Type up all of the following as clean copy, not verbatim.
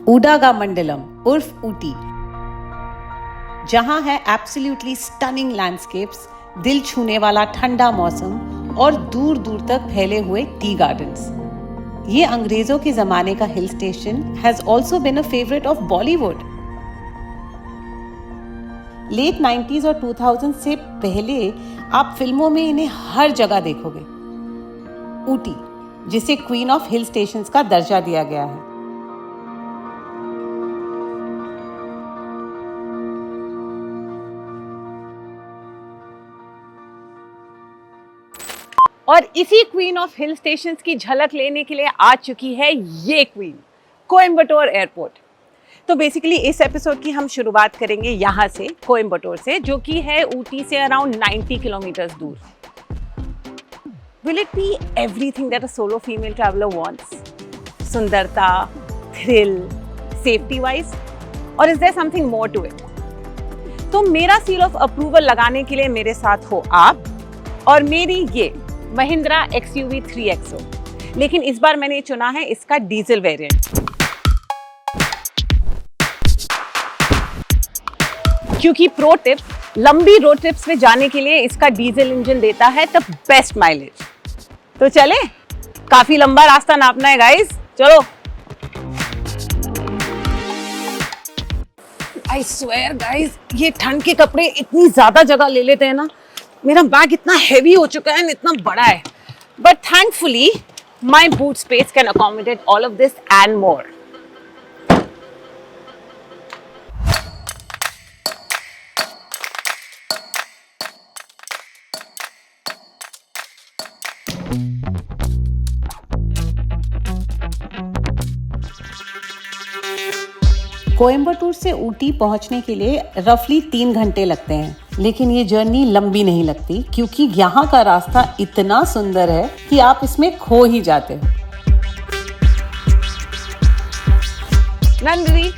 उडागामंडलम उर्फ ऊटी, जहां है एब्सोल्युटली स्टनिंग लैंडस्केप्स, दिल छूने वाला ठंडा मौसम और दूर दूर तक फैले हुए टी गार्डन्स। ये अंग्रेजों के जमाने का hill station has also been a favourite of Bollywood. Late 90s और 2000 से पहले आप फिल्मों में इन्हें हर जगह देखोगे। ऊटी, जिसे क्वीन ऑफ हिल स्टेशंस का दर्जा दिया गया है। और इसी क्वीन ऑफ हिल स्टेशंस की झलक लेने के लिए आ चुकी है ये क्वीन, कोयम्बटूर एयरपोर्ट। तो बेसिकली इस एपिसोड की हम शुरुआत करेंगे यहाँ से, कोयम्बटूर से, जो कि है ऊटी से अराउंड 90 किलोमीटर्स दूर। Will it be everything that a solo female traveler wants? सुंदरता, थ्रिल, सेफ्टी वाइज, और is there something more to it? तो मेरा सील ऑफ अप्रूवल लगाने के लिए मेरे साथ हो आप और मेरी ये महिंद्रा XUV 3XO। लेकिन इस बार मैंने चुना है इसका डीजल वेरिएंट, क्योंकि प्रो टिप, लंबी रोड ट्रिप्स में जाने के लिए इसका डीजल इंजन देता है द बेस्ट माइलेज। तो चले, काफी लंबा रास्ता नापना है गाइस, चलो। आई स्वेयर गाइस, ये ठंड के कपड़े इतनी ज्यादा जगह ले लेते हैं ना, मेरा बैग इतना हेवी हो चुका है, इतना बड़ा है, but thankfully my boot space can accommodate all of this and more. Coimbatore से ऊटी पहुंचने के लिए रफली 3 घंटे लगते हैं, लेकिन ये जर्नी लंबी नहीं लगती क्योंकि यहाँ का रास्ता इतना सुंदर है कि आप इसमें खो ही जाते हो। नंदरी,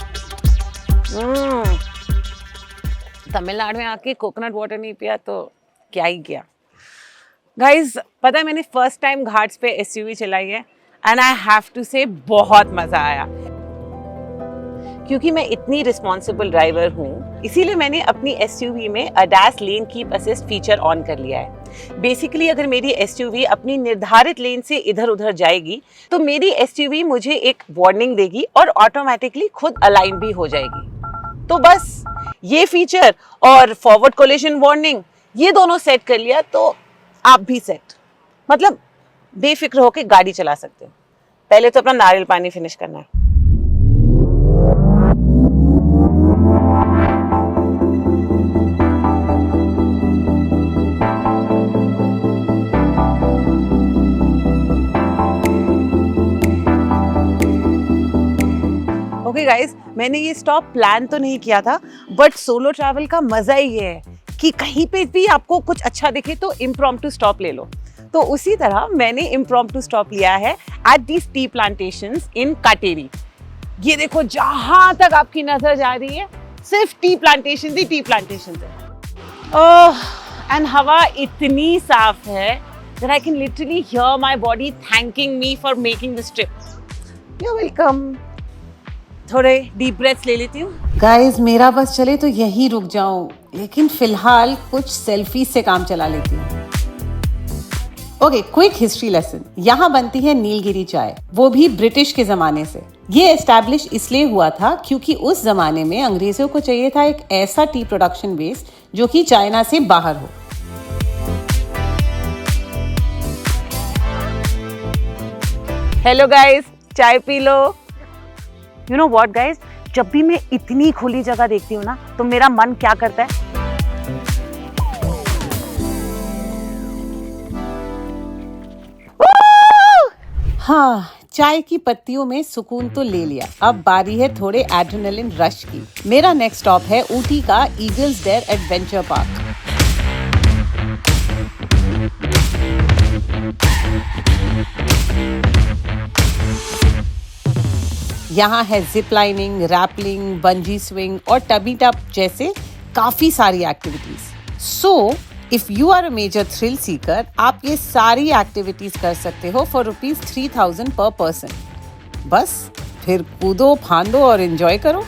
तमिलनाडु में आके कोकोनट वाटर नहीं पिया तो क्या ही किया। गाइज, पता है मैंने फर्स्ट टाइम घाट्स पे SUV चलाई है एंड आई हैव टू से बहुत मजा आया। क्योंकि मैं इतनी रिस्पॉन्सिबल ड्राइवर हूँ, इसीलिए मैंने अपनी SUV में ADAS lane keep assist feature on कर लिया है। बेसिकली अगर मेरी SUV अपनी निर्धारित लेन से इधर उधर जाएगी तो मेरी SUV मुझे एक वार्निंग देगी और ऑटोमेटिकली खुद अलाइन भी हो जाएगी। तो बस ये फीचर और फॉरवर्ड कोलिजन वार्निंग, ये दोनों सेट कर लिया तो आप भी सेट, मतलब बेफिक्र होकर गाड़ी चला सकते हो। पहले तो अपना नारियल पानी फिनिश करना है। ओके गाइस, मैंने ये स्टॉप प्लान तो नहीं किया था, बट सोलो ट्रैवल का मजा ही ये है कि कहीं पे भी आपको कुछ अच्छा दिखे तो इम्प्रॉम्प्टू स्टॉप ले लो। तो उसी तरह मैंने इम्प्रॉम्प्टू स्टॉप लिया है एट दीज टी प्लांटेशंस इन काटेरी। ये देखो, जहां तक आपकी नजर जा रही है सिर्फ tea plantation he tea plantation है। एंड हवा इतनी साफ है that I can literally hear my body thanking me for making this trip. You're welcome. थोड़े डीप ब्रेथ्स ले लेती हूँ। गाइस, मेरा बस चले तो यहीं रुक जाऊं, लेकिन फिलहाल कुछ सेल्फी से काम चला लेती हूँ। Okay, quick history lesson. यहाँ बनती है नीलगिरी चाय, वो भी ब्रिटिश के जमाने से। ये एस्टैब्लिश इसलिए हुआ था क्योंकि उस जमाने में अंग्रेजों को चाहिए था एक ऐसा टी प्रोडक्शन बेस जो कि चाइना से बाहर हो। हेलो गाइस, चाय P low. You know what guys, जब भी मैं इतनी खुली जगह देखती हूँ ना तो मेरा मन क्या करता है, हाँ, चाय की पत्तियों में सुकून तो ले लिया, अब बारी है थोड़े एड्रेनलिन रश की। मेरा नेक्स्ट स्टॉप है ऊटी का ईगल्स डेयर एडवेंचर पार्क। यहाँ है zip lining, rappelling, bungee swing और टबी टप जैसे काफी सारी activities. So if you are a major thrill seeker, आप ये सारी एक्टिविटीज कर सकते हो फॉर ₹3000 पर पर्सन। बस फिर कूदो फांदो और एंजॉय करो।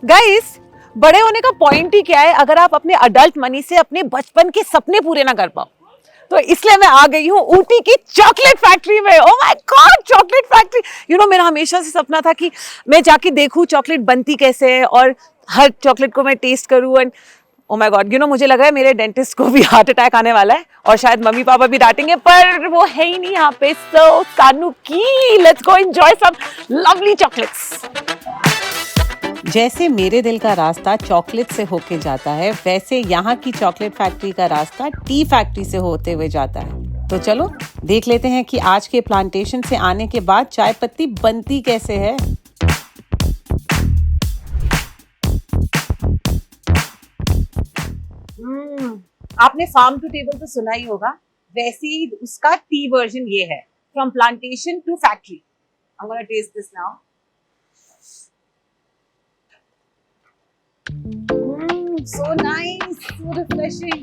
गाइस, बड़े होने का पॉइंट ही क्या है अगर आप अपने अडल्ट मनी से अपने बचपन के सपने पूरे ना कर पाओ। तो इसलिए मैं आ गई हूँ ऊटी की चॉकलेट फैक्ट्री में। Oh my God, chocolate factory! मेरा हमेशा से सपना था कि मैं जाके देखूं चॉकलेट बनती कैसे है और हर चॉकलेट को मैं टेस्ट करूं। एंड ओह माय गॉड, मुझे लग रहा है मेरे डेंटिस्ट को भी हार्ट अटैक आने वाला है और शायद मम्मी पापा भी डांटेंगे, पर वो है ही नहीं यहाँ पे। सो सानू की, let's go enjoy some lovely chocolates. जैसे मेरे दिल का रास्ता चॉकलेट से होके जाता है, वैसे यहाँ की चॉकलेट फैक्ट्री का रास्ता टी फैक्ट्री से होते हुए जाता है। तो चलो देख लेते हैं कि आज के प्लांटेशन से आने के बाद चाय पत्ती बनती कैसे है। आपने फार्म टू टेबल तो सुना ही होगा, वैसे ही उसका टी वर्जन ये है, from plantation to factory. I am gonna taste this now. So nice, so refreshing.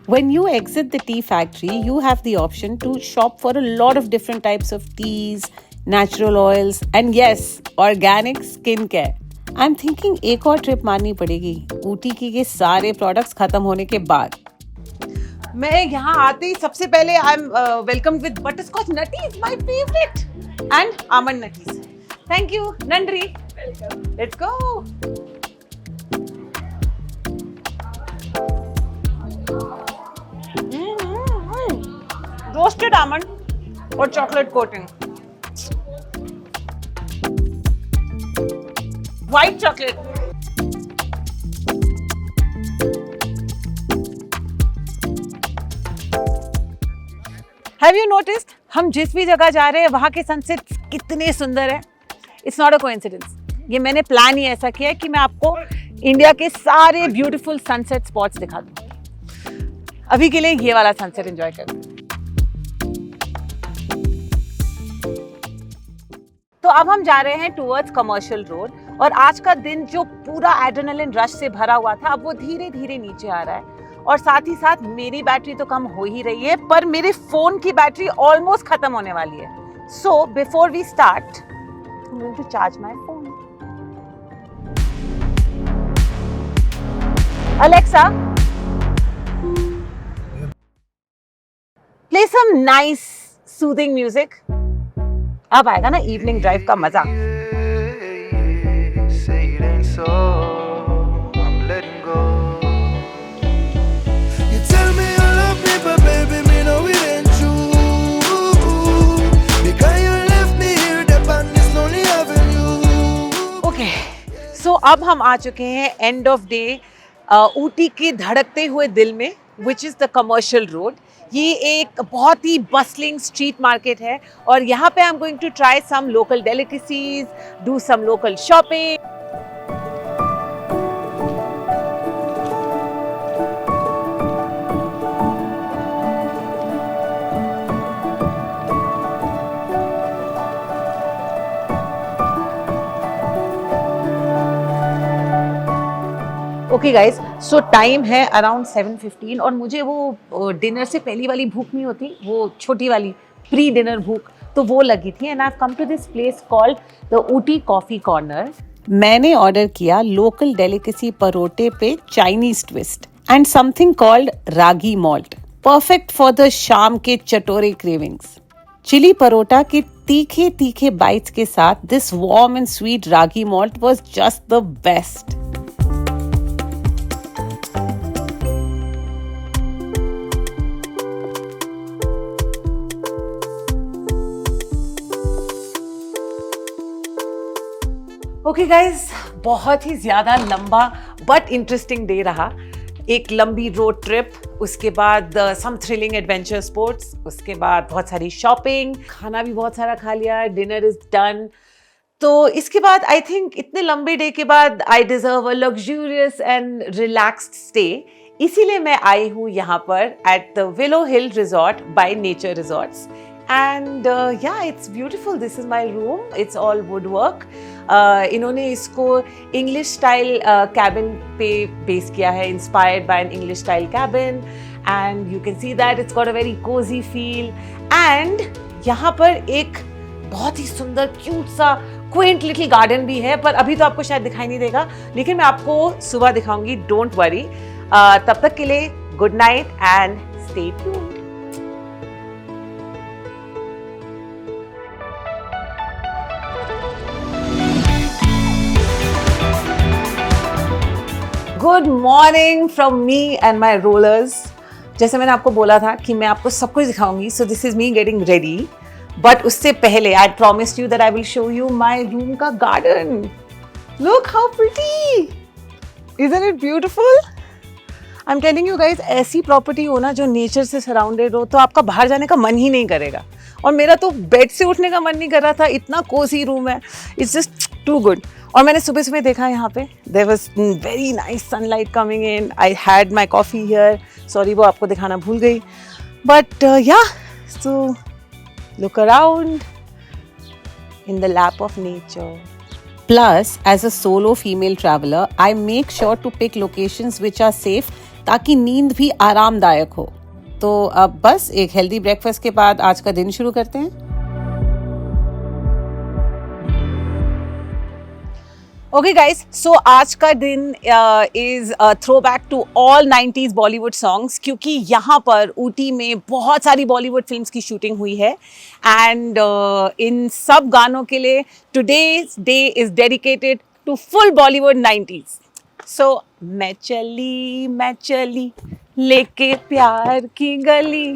When you exit the tea factory, you have the option to shop for a lot of different types of teas, natural oils, and yes, organic skincare. I'm thinking एक और trip मारनी पड़ेगी ऊटी की के सारे products खत्म होने के बाद। मैं यहाँ आते ही सबसे पहले I am welcome with butterscotch nutties, my favourite, and almond nutties. Thank you नंदरी। Let's go. रोस्टेड आमंड और chocolate coating, white chocolate. Have you noticed हम जिस भी जगह जा रहे हैं वहां के सनसेट कितने सुंदर है? It's not a coincidence. ये मैंने प्लान ही ऐसा किया है कि मैं आपको इंडिया के सारे ब्यूटीफुल सनसेट स्पॉट्स दिखा दूंगी। अभी के लिए ये वाला सनसेट एंजॉय करें। तो अब हम जा रहे हैं टुवर्ड्स कमर्शियल रोड, और आज का दिन जो पूरा एड्रेनलिन रश से भरा हुआ था, अब वो धीरे धीरे नीचे आ रहा है। और साथ ही साथ मेरी बैटरी तो कम हो ही रही है, पर मेरे फोन की बैटरी ऑलमोस्ट खत्म होने वाली है। So before we start, I'm going to charge my phone. Alexa, play some nice soothing music. अब आएगा ना इवनिंग ड्राइव का मजा। सो अब हम आ चुके हैं एंड ऑफ डे ऊटी के धड़कते हुए दिल में, which is the commercial road. ये एक बहुत ही बस्लिंग स्ट्रीट मार्केट है और यहाँ पे I am going to try some local delicacies, do some local shopping. Okay guys, so time है अराउंड 7:15 और मुझे वो डिनर से पहली वाली भूख नहीं होती, वो छोटी वाली प्री डिनर भूख, तो वो लगी थी। And I have come to this place called the Ooty Coffee Corner. मैंने ऑर्डर किया लोकल डेलिकेसी परोटे पे Chinese twist and something called ragi malt, perfect for the शाम के चटोरे क्रेविंग्स। चिली परोटा के तीखे तीखे बाइट्स के साथ this warm and sweet ragi malt was just the best. Okay guys, बहुत ही ज़्यादा लंबा बट इंटरेस्टिंग डे रहा। एक लंबी रोड ट्रिप, उसके बाद सम थ्रिलिंग एडवेंचर स्पोर्ट्स, उसके बाद बहुत सारी शॉपिंग, खाना भी बहुत सारा खा लिया, डिनर इज डन। तो इसके बाद आई थिंक इतने लंबे डे के बाद I deserve a luxurious and relaxed stay इसीलिए मैं आई हूँ यहाँ पर at the Willow Hill Resort by Nature Resorts. And yeah it's beautiful. This is my room. It's all wood work. इन्होंने इसको इंग्लिश स्टाइल कैबिन पे बेस किया है, inspired by an English style cabin. And you can see that it's got a very cosy feel. And यहाँ पर एक बहुत ही सुंदर क्यूट सा क्विंट लिटिल गार्डन भी है, पर अभी तो आपको शायद दिखाई नहीं देगा, लेकिन मैं आपको सुबह दिखाऊंगी. Don't worry. तब तक के लिए good night and stay tuned. Good morning from me and my rollers. जैसे मैंने आपको बोला था कि मैं आपको सब कुछ दिखाऊंगी, so this is me getting ready. But उससे पहले I promised you that I will show you my room का garden. Look how pretty. Isn't it beautiful? I am telling you guys, ऐसी प्रॉपर्टी हो ना जो नेचर से surrounded हो तो आपका बाहर जाने का मन ही नहीं करेगा. और मेरा तो बेड से उठने का मन नहीं कर रहा था, इतना कोजी रूम है. It's just too good. और मैंने सुबह सुबह देखा यहाँ पे there was very nice sunlight coming in. I had my coffee here. Sorry वो आपको दिखाना भूल गई. But yeah so look around in the lap of nature. Plus, as a solo female traveler, I make sure to pick locations which are safe ताकि नींद भी आरामदायक हो. तो अब बस एक हेल्दी ब्रेकफास्ट के बाद आज का दिन शुरू करते हैं. ओके गाइज, सो आज का दिन is throwback to all 90s Bollywood songs, क्योंकि यहाँ पर ऊटी में बहुत सारी बॉलीवुड फिल्म्स की शूटिंग हुई है. एंड इन सब गानों के लिए today's day is dedicated to full Bollywood 90s. सो मैं चली लेके प्यार की गली,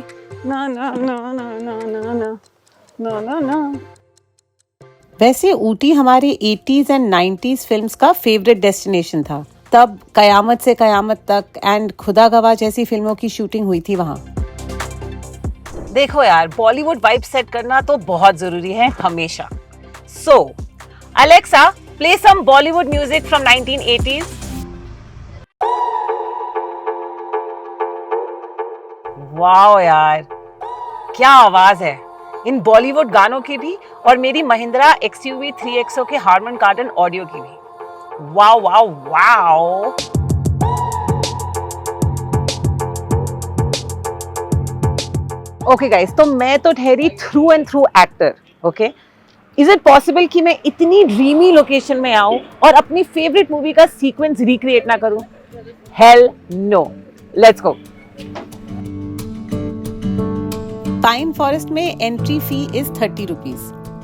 ना ना ना ना ना ना ना ना ना ना. वैसे ऊटी हमारे 80s एंड 90s फिल्म्स का फेवरेट डेस्टिनेशन था. तब कयामत से कयामत तक एंड खुदा गवाह जैसी फिल्मों की शूटिंग हुई थी वहाँ. देखो यार, बॉलीवुड वाइब सेट करना तो बहुत जरूरी है हमेशा. So Alexa, play some Bollywood music from 1980s. Wow यार, क्या आवाज है इन बॉलीवुड गानों की भी, और मेरी महिंद्रा XUV 3XO के हारमन कार्डन ऑडियो की भी. Wow wow wow. Okay guys, तो मैं तो ठहरी through and through actor. Okay, is it possible कि मैं इतनी ड्रीमी लोकेशन में आऊं और अपनी फेवरेट मूवी का सीक्वेंस रिक्रिएट ना करूं? Hell no. Let's go. Pine forest में entry fee is 30 rupees.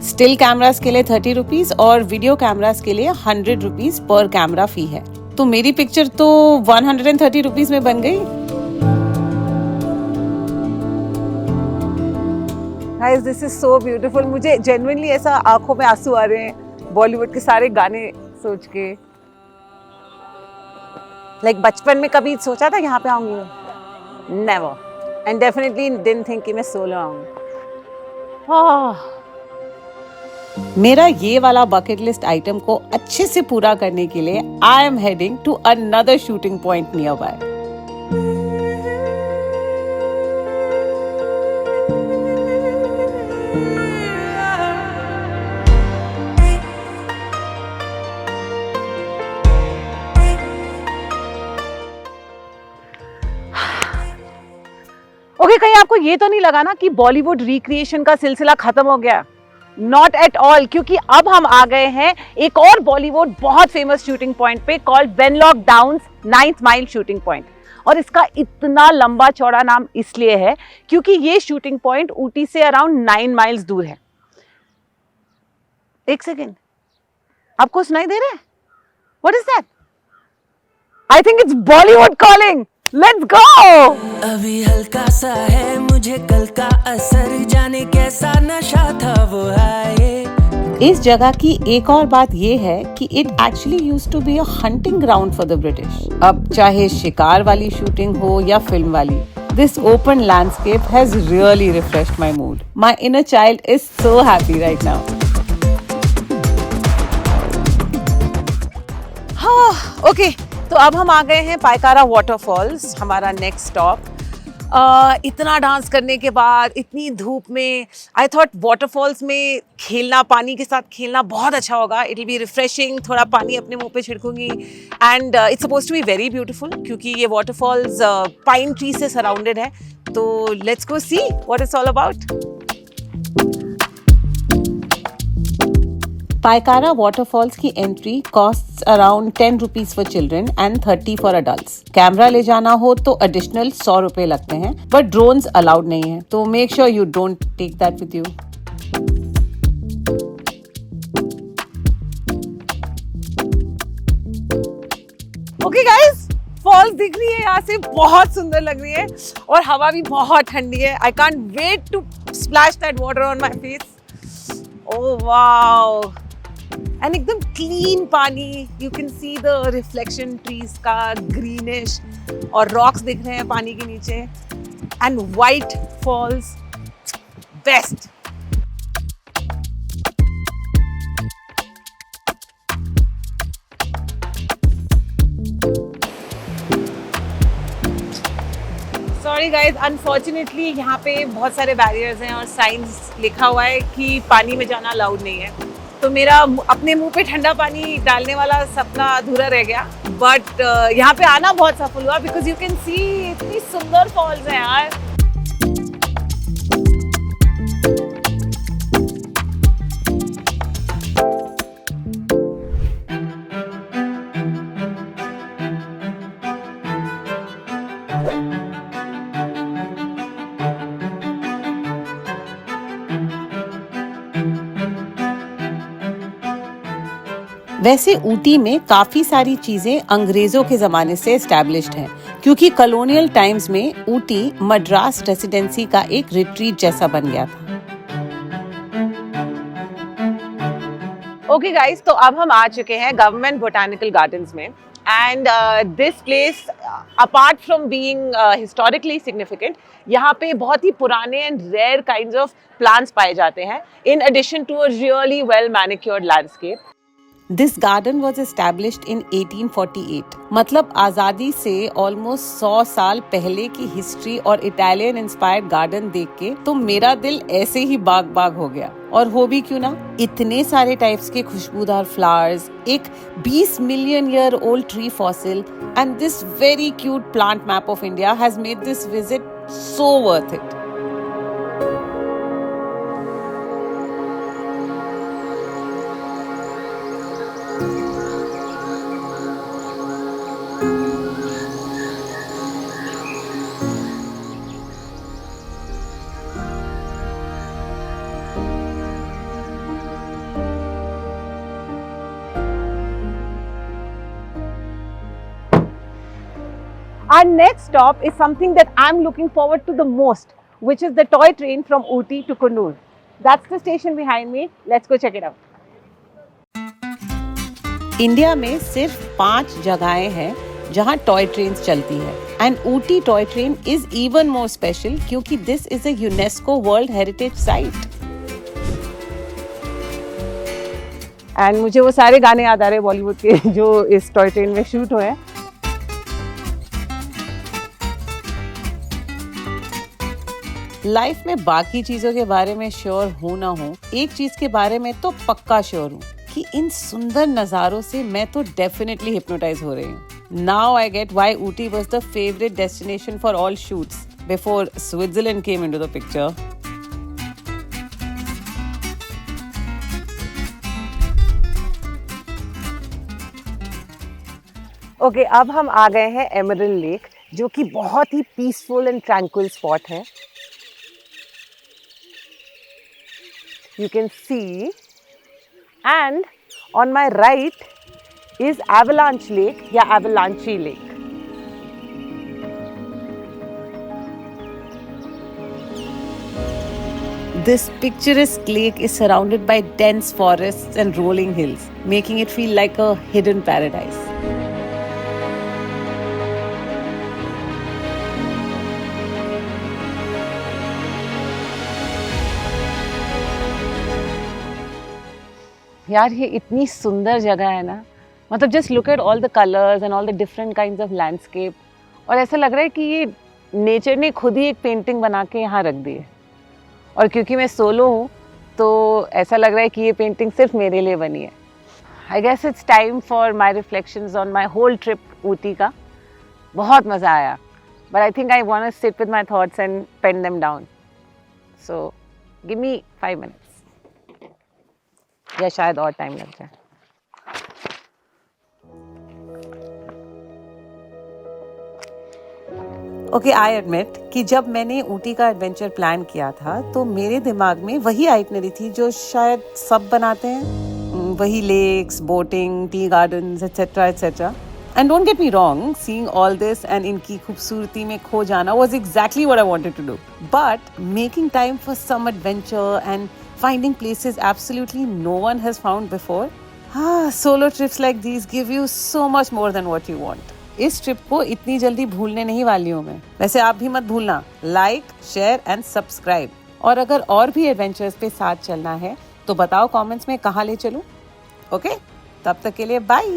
Still cameras के लिए 30 रुपीज और वीडियो कैमरास के लिए 100 रुपीज पर कैमरा फी है. तो मेरी पिक्चर तो 130 रुपीज में बन गई. Guys, this is so beautiful. मुझे जेन्युइनली ऐसा आंखों में आंसू आ रहे हैं बॉलीवुड के सारे गाने सोच के. लाइक बचपन में कभी सोचा था यहाँ पे आऊंगी? Never. And definitely didn't think कि मैं सोलो आऊंगी. मेरा ये वाला बकेट लिस्ट आइटम को अच्छे से पूरा करने के लिए I am heading to another shooting point nearby. Okay, कहीं आपको ये तो नहीं लगा ना कि बॉलीवुड रिक्रिएशन का सिलसिला खत्म हो गया? नॉट एट ऑल, क्योंकि अब हम आ गए हैं एक और बॉलीवुड बहुत फेमस शूटिंग पॉइंट पे called Wenlock downs 9th mile shooting point. और इसका इतना लंबा चौड़ा नाम इसलिए है क्योंकि ये शूटिंग पॉइंट ऊटी से अराउंड 9 माइल्स दूर है. एक सेकेंड, आपको सुनाई दे रहा है? What is that? I think it's Bollywood calling. Let's go. अभी हल्का सा है मुझे कल का असर, जाने कैसा नशा था वो आए. इस जगह की एक और बात ये है कि it actually used to be a hunting ground for the British. अब चाहे शिकार वाली शूटिंग हो या फिल्म वाली, this open landscape has really refreshed my mood. My inner child is so happy right now. Okay, तो अब हम आ गए हैं पायकारा वाटरफॉल्स, हमारा नेक्स्ट स्टॉप। इतना डांस करने के बाद इतनी धूप में आई थॉट वाटरफॉल्स में खेलना, पानी के साथ खेलना बहुत अच्छा होगा। इट विल बी रिफ्रेशिंग, थोड़ा पानी अपने मुंह पे छिड़कूंगी and it's suppose to be very beautiful क्योंकि ये वाटरफॉल्स पाइन ट्री से सराउंडेड है। तो let's go see what it's all about. Pykara waterfalls की entry costs around 10 rupees for children and 30 for adults. Camera ले जाना हो तो एडिशनल 100 रुपए लगते हैं, बट ड्रोन्स अलाउड नहीं है, तो make sure you don't take that with you. Okay guys, falls दिख रही है यहाँ से, बहुत सुंदर लग रही है और हवा भी बहुत ठंडी है। I can't wait to splash that water on my face. Oh wow, and एकदम क्लीन पानी, you can see the reflection trees का ग्रीनिश और रॉक्स दिख रहे हैं पानी के नीचे and white falls, best. Sorry guys, unfortunately यहाँ पे बहुत सारे बैरियर्स हैं और साइंस लिखा हुआ है कि पानी में जाना अलाउड नहीं है, तो मेरा अपने मुंह पे ठंडा पानी डालने वाला सपना अधूरा रह गया। बट यहाँ पे आना बहुत सफल हुआ बिकॉज यू कैन सी इतनी सुंदर फॉल्स हैं यार। वैसे ऊटी में काफी सारी चीजें अंग्रेजों के जमाने से एस्टैब्लिश्ड हैं, क्योंकि कॉलोनियल टाइम्स में ऊटी मद्रास रेसिडेंसी का एक रिट्रीट जैसा बन गया था। ओके गाइस, तो अब हम आ चुके हैं गवर्नमेंट बोटानिकल गार्डन्स में and this place apart from being historically significant, यहाँ पे बहुत ही पुराने and rare kinds of plants पाए जाते हैं in addition to a really well manicured landscape. This garden was established in 1848, मतलब आजादी से ऑलमोस्ट 100 साल पहले की हिस्ट्री और इटालियन इंस्पायर्ड गार्डन देख के तो मेरा दिल ऐसे ही बाग बाग हो गया। और हो भी क्यों ना, इतने सारे टाइप्स के खुशबूदार फ्लावर्स, एक 20 million year old tree fossil and this very cute plant map of India has made this visit so worth it. Our next stop is something that I'm looking forward to the most, which is the toy train from Ooty to Kannur. That's the station behind me. Let's go check it out. India में सिर्फ 5 जगहें हैं जहां toy trains चलती है and Ooty toy train is even more special क्योंकि this is a UNESCO world heritage site. And मुझे वो सारे गाने याद आ रहे हैं बॉलीवुड के जो इस टॉय ट्रेन में शूट हुए हैं। लाइफ में बाकी चीजों के बारे में श्योर हूं ना हूं, एक चीज के बारे में तो पक्का श्योर हूं कि इन सुंदर नजारों से मैं तो डेफिनेटली हिप्नोटाइज हो रही हूँ। Now I get why Ooty was the favourite destination for all shoots before Switzerland came into the picture. Okay, अब हम आ गए हैं एमरल्ड लेक, जो कि बहुत ही पीसफुल एंड ट्रैंक्विल स्पॉट है। You can see, and on my right is Avalanche Lake या Avalanche Lake. This picturesque lake is surrounded by dense forests and rolling hills, making it feel like a hidden paradise. यार ये इतनी सुंदर जगह है ना, मतलब just look at all the colours and all the different kinds of landscape, और ऐसा लग रहा है कि ये नेचर ने खुद ही एक पेंटिंग बना के यहाँ रख दी है। और क्योंकि मैं सोलो हूँ तो ऐसा लग रहा है कि ये पेंटिंग सिर्फ मेरे लिए बनी है। I guess it's time for my reflections on my whole trip Ooty का। बहुत मज़ा आया, but I think I want to sit with my thoughts and pen them down. So give me 5 minutes, या शायद और टाइम लग जाए। ओके, आई एडमिट कि जब मैंने ऊटी का एडवेंचर प्लान किया था तो मेरे दिमाग में वही आइटनरी थी जो शायद सब बनाते हैं, वही lakes, boating, tea gardens etcetera etcetera. And don't get me wrong, seeing all this and इनकी खूबसूरती में खो जाना was exactly what I wanted to do, but making time for some adventure and finding places absolutely no one has found before. Solo trips like these give you so much more than what you want. इस trip को इतनी जल्दी भूलने नहीं वाली हूँ मैं। वैसे आप भी मत भूलना, लाइक, शेयर एंड सब्सक्राइब। और अगर और भी एडवेंचर्स पे साथ चलना है तो बताओ कमेंट्स में कहाँ ले चलूँ। ओके, तब तक के लिए बाय।